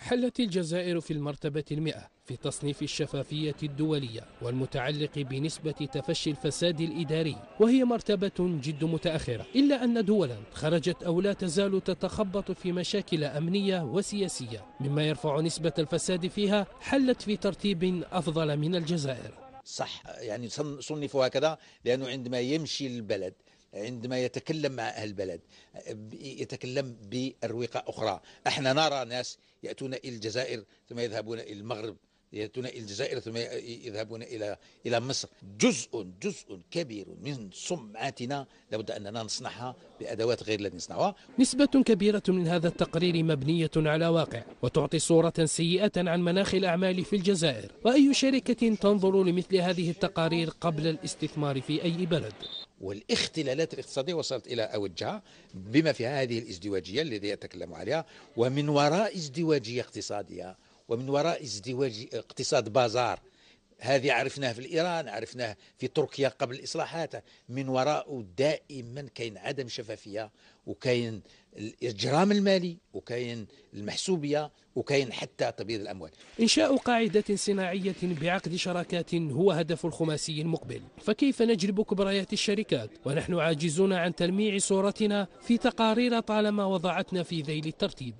حلت الجزائر في المرتبة 100 في تصنيف الشفافية الدولية والمتعلق بنسبة تفشي الفساد الإداري، وهي مرتبة جد متأخرة، إلا أن دولا خرجت أو لا تزال تتخبط في مشاكل أمنية وسياسية مما يرفع نسبة الفساد فيها حلت في ترتيب أفضل من الجزائر. صح، يعني صنفوا هكذا لأنه عندما يمشي البلد، عندما يتكلم مع أهل البلد، يتكلم بأروقة أخرى. احنا نرى ناس يأتون إلى الجزائر ثم يذهبون إلى المغرب، يأتون إلى الجزائر ثم يذهبون إلى مصر. جزء كبير من سمعتنا لابد أننا نصنعها بأدوات غير التي نصنعها. نسبة كبيرة من هذا التقرير مبنية على واقع وتعطي صورة سيئة عن مناخ الأعمال في الجزائر، وأي شركة تنظر لمثل هذه التقارير قبل الاستثمار في أي بلد؟ والاختلالات الاقتصادية وصلت إلى أوجها بما فيها هذه الازدواجية التي يتكلم عليها، ومن وراء ازدواجية اقتصادية ومن وراء ازدواج اقتصاد بازار. هذه عرفناه في إيران، عرفناه في تركيا قبل الإصلاحات. من وراء دائما كاين عدم شفافية، وكاين الإجرام المالي، وكاين المحسوبية، وكاين حتى تبييض الأموال. إنشاء قاعدة صناعية بعقد شراكات هو هدف الخماسي المقبل، فكيف نجلب كبريات الشركات ونحن عاجزون عن تلميع صورتنا في تقارير طالما وضعتنا في ذيل الترتيب؟